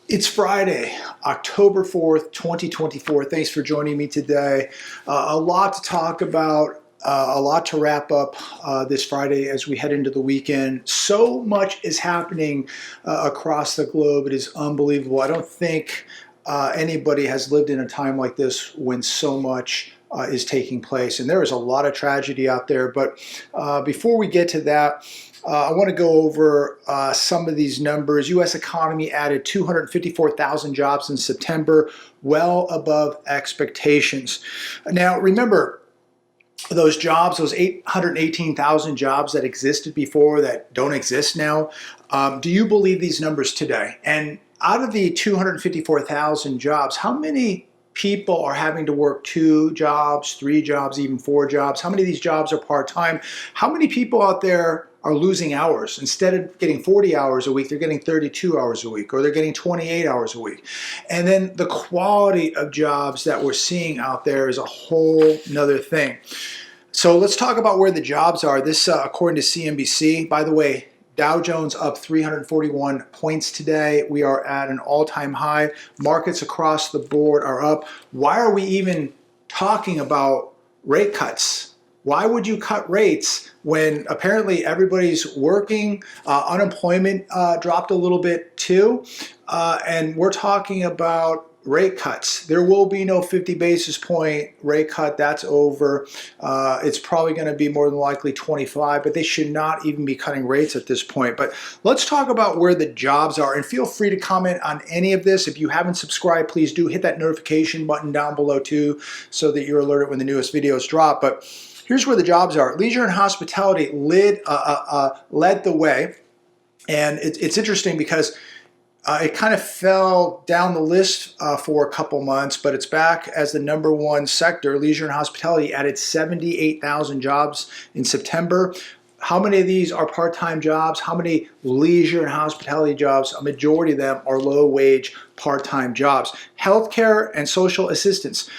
It's Friday, October 4th, 2024. Thanks for joining me today. A lot to talk about, a lot to wrap up this Friday as we head into the weekend. So much is happening across the globe. It is unbelievable. I don't think anybody has lived in a time like this when so much is taking place. And there is a lot of tragedy out there. But before we get to that, I want to go over some of these numbers. U.S. economy added 254,000 jobs in September, well above expectations. Now, remember, those jobs, those 818,000 jobs that existed before that don't exist now, do you believe these numbers today? And out of the 254,000 jobs, how many people are having to work 2 jobs, 3 jobs, even 4 jobs? How many of these jobs are part-time? How many people out there are losing hours? Instead of getting 40 hours a week, they're getting 32 hours a week, or they're getting 28 hours a week. And then the quality of jobs that we're seeing out there is a whole nother thing. So let's talk about where the jobs are. This, according to CNBC, by the way, Dow Jones up 341 points today. We are at an all-time high. Markets across the board are up. Why are we even talking about rate cuts? Why would you cut rates when apparently everybody's working? Unemployment dropped a little bit too. And we're talking about rate cuts. There will be no 50 basis point rate cut. That's over. It's probably going to be more than likely 25, but they should not even be cutting rates at this point. But let's talk about where the jobs are, and feel free to comment on any of this. If you haven't subscribed, please do hit that notification button down below too, so that you're alerted when the newest videos drop. But here's where the jobs are. Leisure and hospitality led the way. And it's interesting because it kind of fell down the list for a couple months, but it's back as the #1 sector. Leisure and hospitality added 78,000 jobs in September. How many of these are part-time jobs? How many leisure and hospitality jobs? A majority of them are low-wage part-time jobs. Healthcare and social assistance.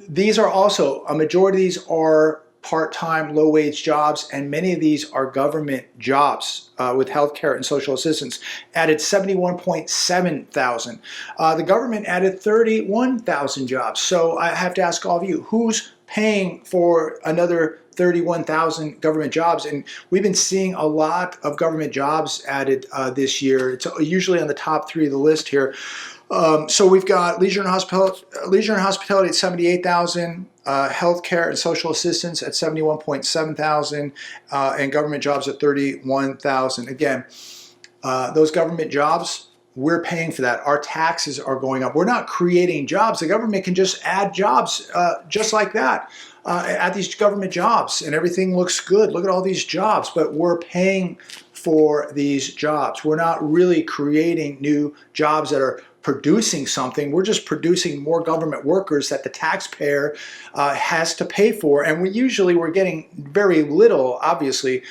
These are also, a majority of these are part-time, low-wage jobs, and many of these are government jobs with healthcare and social assistance. Added 71.7 thousand. The government added 31,000 jobs. So I have to ask all of you, who's paying for another 31,000 government jobs? And we've been seeing a lot of government jobs added this year. It's usually on the top 3 of the list here. So we've got leisure and hospitality at 78,000, healthcare and social assistance at 71.7 thousand, and government jobs at 31,000. Again, those government jobs, we're paying for that. Our taxes are going up. We're not creating jobs. The government can just add jobs just like that. At these government jobs, and everything looks good. Look at all these jobs, but we're paying for these jobs. We're not really creating new jobs that are producing something. We're just producing more government workers that the taxpayer has to pay for, and we're getting very little, obviously,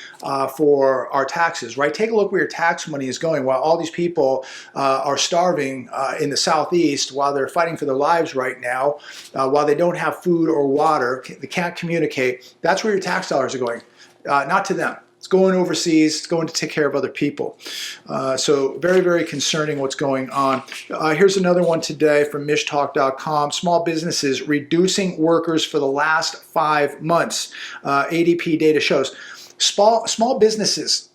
for our taxes, right? Take a look where your tax money is going. While all these people are starving in the Southeast, while they're fighting for their lives right now, while they don't have food or water, they can't communicate, that's where your tax dollars are going, not to them. It's going overseas. It's going to take care of other people. So very, very concerning what's going on. Here's another one today from mishtalk.com. Small businesses reducing workers for the last 5 months. ADP data shows small businesses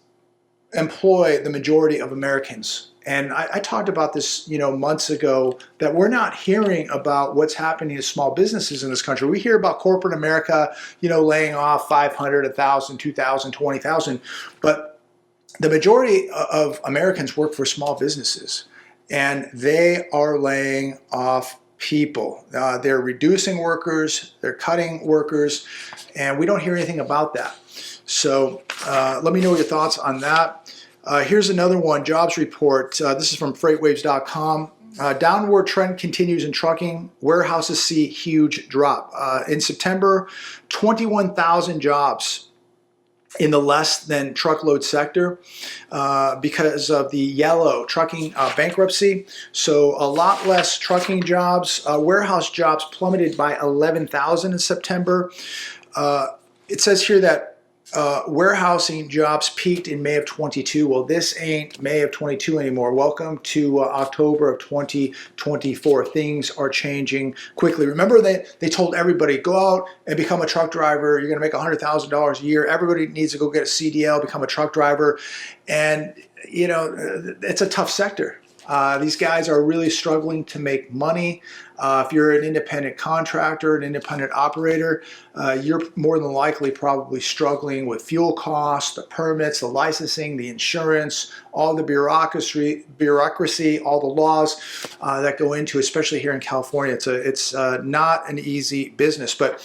employ the majority of Americans. And I talked about this, months ago, that we're not hearing about what's happening to small businesses in this country. We hear about corporate America, laying off 500, 1,000, 2,000, 20,000. But the majority of Americans work for small businesses, and they are laying off people. They're reducing workers, they're cutting workers, and we don't hear anything about that. So let me know your thoughts on that. Here's another one, jobs report. This is from freightwaves.com. Downward trend continues in trucking. Warehouses see huge drop. In September, 21,000 jobs in the less than truckload sector because of the yellow trucking bankruptcy. So a lot less trucking jobs. Warehouse jobs plummeted by 11,000 in September. It says here that Warehousing jobs peaked in May of 22. Well, this ain't May of 22 anymore. Welcome to October of 2024. Things are changing quickly. Remember they told everybody, go out and become a truck driver. You're going to make $100,000 a year. Everybody needs to go get a CDL, become a truck driver. And, you know, it's a tough sector. These guys are really struggling to make money. If you're an independent contractor, an independent operator, you're more than likely probably struggling with fuel costs, the permits, the licensing, the insurance, all the bureaucracy, all the laws that go into, especially here in California. It's not an easy business, but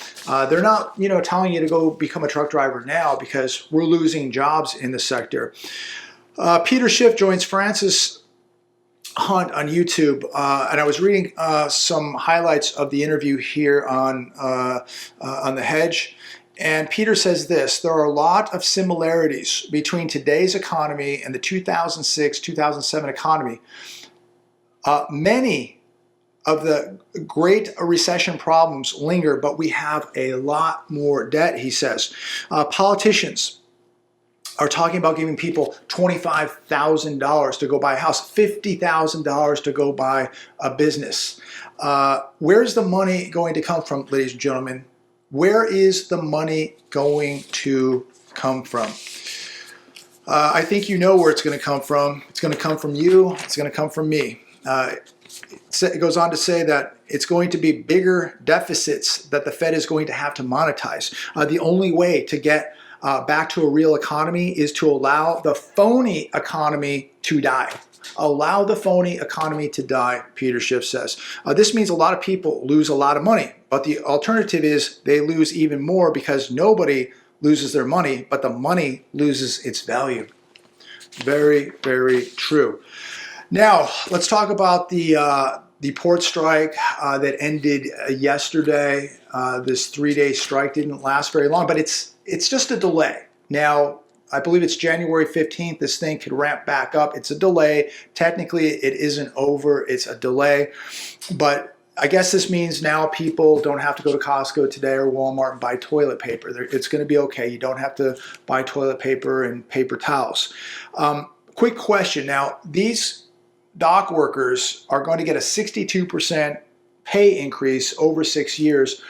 they're not, you know, telling you to go become a truck driver now because we're losing jobs in the sector. Peter Schiff joins Francis Hunt on YouTube, and I was reading some highlights of the interview here on The Hedge, and Peter says this: there are a lot of similarities between today's economy and the 2006-2007 economy. Many of the great recession problems linger, but we have a lot more debt, he says. Politicians are talking about giving people $25,000 to go buy a house, $50,000 to go buy a business. Where's the money going to come from, ladies and gentlemen? Where is the money going to come from? I think you know where it's going to come from. It's going to come from you. It's going to come from me. It goes on to say that it's going to be bigger deficits that the Fed is going to have to monetize. The only way to get back to a real economy is to allow the phony economy to die. Allow the phony economy to die, Peter Schiff says. This means a lot of people lose a lot of money, but the alternative is they lose even more because nobody loses their money, but the money loses its value. Very, very true. Now, let's talk about the port strike that ended yesterday. This 3-day strike didn't last very long, but it's just a delay. Now, I believe it's January 15th. This thing could ramp back up. It's a delay. Technically, it isn't over. It's a delay. But I guess this means now people don't have to go to Costco today or Walmart and buy toilet paper. It's going to be okay. You don't have to buy toilet paper and paper towels. Quick question. Now, these dock workers are going to get a 62% pay increase over 6 years.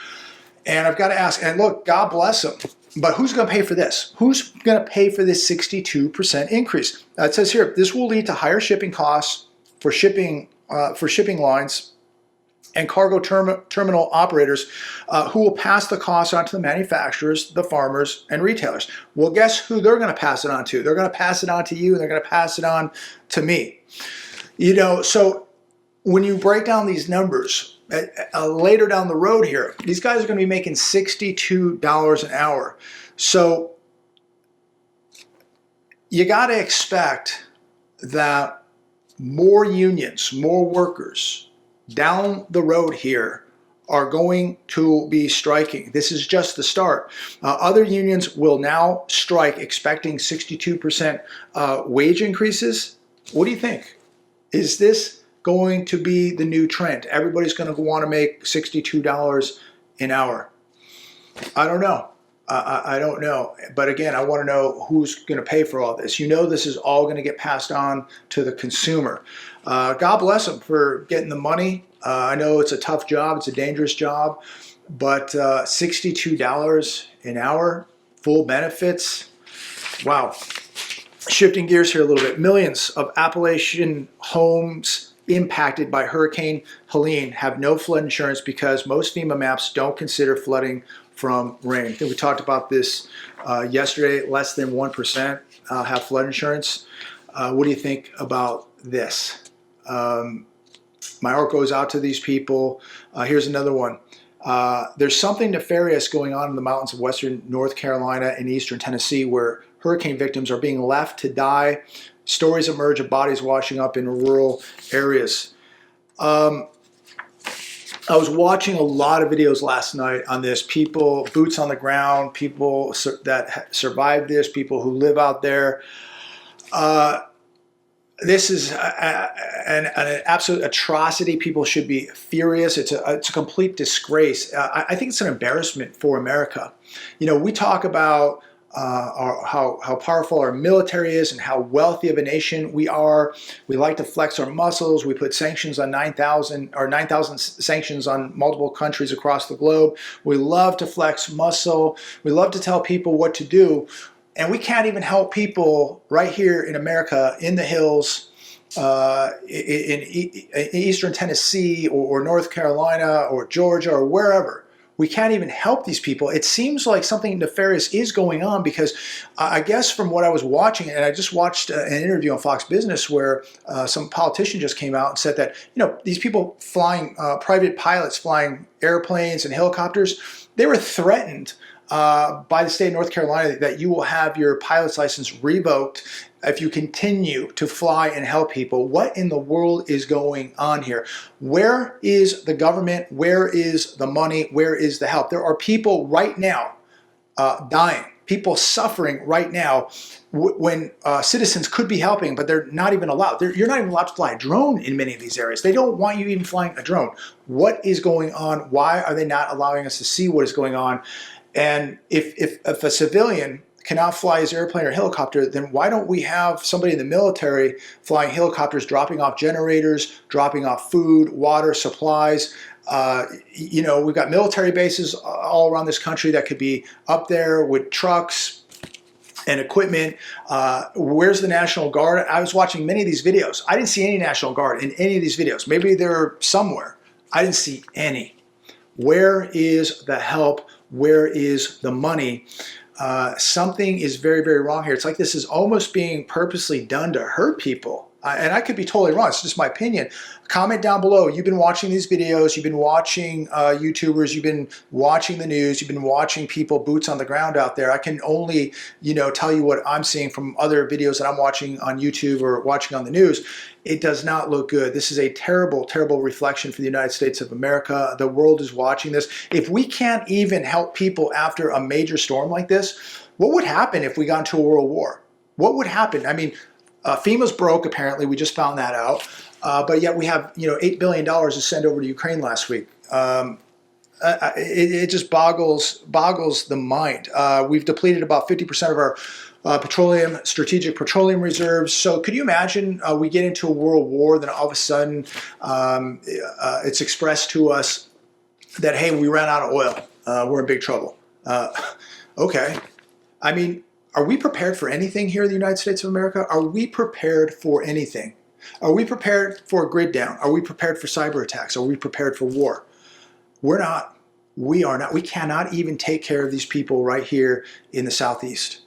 And I've got to ask, and look, God bless them, but who's going to pay for this? Who's going to pay for this 62% increase? It says here, this will lead to higher shipping costs for shipping lines and cargo terminal operators who will pass the cost on to the manufacturers, the farmers, and retailers. Well, guess who they're going to pass it on to? They're going to pass it on to you, and they're going to pass it on to me. You know, so when you break down these numbers, later down the road here, these guys are going to be making $62 an hour. So you got to expect that more unions, more workers down the road here are going to be striking. This is just the start. Other unions will now strike expecting 62% wage increases. What do you think? Is this going to be the new trend? Everybody's going to want to make $62 an hour. I don't know. I don't know. But again, I want to know who's going to pay for all this. You know, this is all going to get passed on to the consumer. God bless them for getting the money. I know it's a tough job. It's a dangerous job. But $62 an hour, full benefits. Wow. Shifting gears here a little bit. Millions of Appalachian homes impacted by Hurricane Helene have no flood insurance because most FEMA maps don't consider flooding from rain. I think we talked about this yesterday. Less than 1% have flood insurance. What do you think about this? My heart goes out to these people. Here's another one. There's something nefarious going on in the mountains of western North Carolina and eastern Tennessee where hurricane victims are being left to die. Stories emerge of bodies washing up in rural areas. I was watching a lot of videos last night on this. People, boots on the ground, people that survived this, people who live out there. This is an absolute atrocity. People should be furious. It's a complete disgrace. I think it's an embarrassment for America. You know, we talk about how powerful our military is and how wealthy of a nation we are. We like to flex our muscles. We put sanctions on 9,000 sanctions on multiple countries across the globe. We love to flex muscle. We love to tell people what to do. And we can't even help people right here in America, in the hills, in eastern Tennessee or North Carolina or Georgia or wherever. We can't even help these people. It seems like something nefarious is going on because I guess from what I was watching, and I just watched an interview on Fox Business where some politician just came out and said that, these people flying, private pilots flying airplanes and helicopters, they were threatened by the state of North Carolina that you will have your pilot's license revoked if you continue to fly and help people. What in the world is going on here? Where is the government? Where is the money? Where is the help? There are people right now dying, people suffering right now when citizens could be helping, but they're not even allowed. You're not even allowed to fly a drone in many of these areas. They don't want you even flying a drone. What is going on? Why are they not allowing us to see what is going on? And if a civilian cannot fly his airplane or helicopter, then why don't we have somebody in the military flying helicopters, dropping off generators, dropping off food, water, supplies? We've got military bases all around this country that could be up there with trucks and equipment. Where's the National Guard? I was watching many of these videos. I didn't see any National Guard in any of these videos. Maybe they're somewhere. I didn't see any. Where is the help? Where is the money? Something is very, very wrong here. It's like this is almost being purposely done to hurt people. And I could be totally wrong. It's just my opinion. Comment down below. You've been watching these videos. You've been watching YouTubers. You've been watching the news. You've been watching people boots on the ground out there. I can only, tell you what I'm seeing from other videos that I'm watching on YouTube or watching on the news. It does not look good. This is a terrible, terrible reflection for the United States of America. The world is watching this. If we can't even help people after a major storm like this, what would happen if we got into a world war? What would happen? I mean, FEMA's broke, apparently. We just found that out. But yet we have, $8 billion to send over to Ukraine last week. It just boggles the mind. We've depleted about 50% of our strategic petroleum reserves. So could you imagine we get into a world war, then all of a sudden it's expressed to us that, hey, we ran out of oil. We're in big trouble. Okay. I mean, are we prepared for anything here in the United States of America? Are we prepared for anything? Are we prepared for a grid down? Are we prepared for cyber attacks? Are we prepared for war? We're not. We are not. We cannot even take care of these people right here in the Southeast.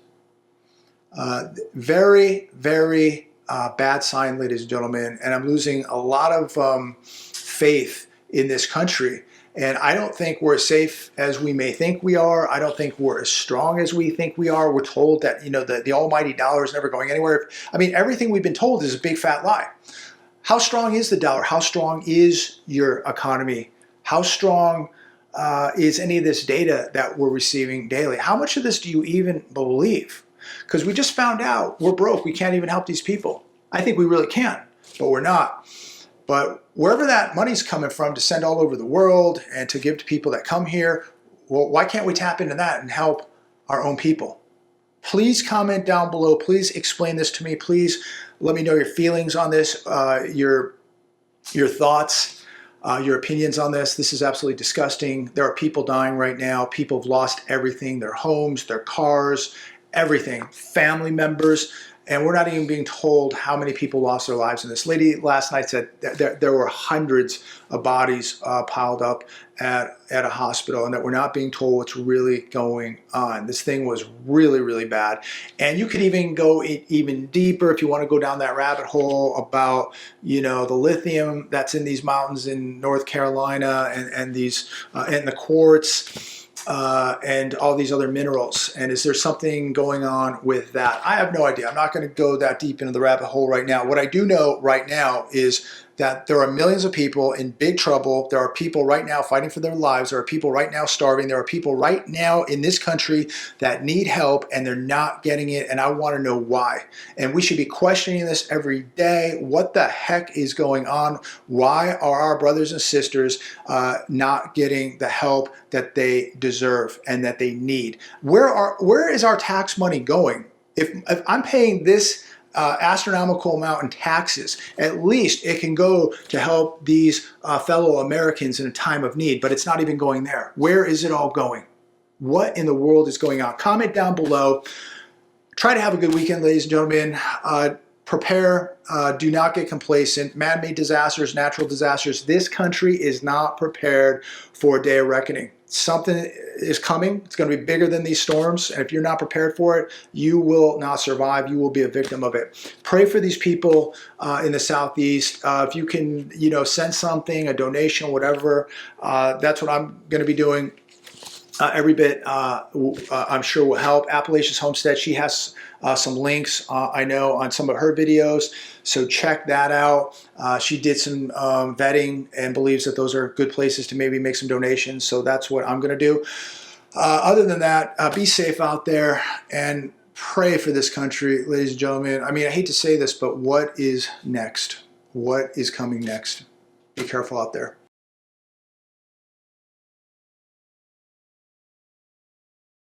Very, very bad sign, ladies and gentlemen. And I'm losing a lot of faith in this country. And I don't think we're as safe as we may think we are. I don't think we're as strong as we think we are. We're told that, the almighty dollar is never going anywhere. I mean, everything we've been told is a big fat lie. How strong is the dollar? How strong is your economy? How strong is any of this data that we're receiving daily? How much of this do you even believe? Because we just found out we're broke. We can't even help these people. I think we really can, but we're not. But wherever that money's coming from to send all over the world and to give to people that come here, well, why can't we tap into that and help our own people? Please comment down below. Please explain this to me. Please let me know your feelings on this, your thoughts, your opinions on this. This is absolutely disgusting. There are people dying right now. People have lost everything, their homes, their cars, everything, family members. And we're not even being told how many people lost their lives in this. Lady last night said that there were hundreds of bodies piled up at a hospital and that we're not being told what's really going on. This thing was really, really bad. And you could even go even deeper if you want to go down that rabbit hole about, the lithium that's in these mountains in North Carolina and these and the quartz. And all these other minerals. And is there something going on with that? I have no idea. I'm not going to go that deep into the rabbit hole right now. What I do know right now is that there are millions of people in big trouble. There are people right now fighting for their lives. There are people right now starving. There are people right now in this country that need help and they're not getting it. And I want to know why. And we should be questioning this every day. What the heck is going on? Why are our brothers and sisters not getting the help that they deserve and that they need? Where is our tax money going? If I'm paying this astronomical amount in taxes, at least it can go to help these fellow Americans in a time of need, but it's not even going there. Where is it all going? What in the world is going on? Comment down below. Try to have a good weekend, ladies and gentlemen. Prepare, do not get complacent. Man-made disasters, natural disasters. This country is not prepared for a day of reckoning. Something is coming. It's going to be bigger than these storms. And if you're not prepared for it, you will not survive. You will be a victim of it. Pray for these people in the Southeast. If you can, send something, a donation, whatever, that's what I'm going to be doing. Every bit, I'm sure, will help. Appalachia's Homestead, she has some links, I know, on some of her videos, so check that out. She did some vetting and believes that those are good places to maybe make some donations, so that's what I'm going to do. Other than that, be safe out there and pray for this country, ladies and gentlemen. I mean, I hate to say this, but what is next? What is coming next? Be careful out there.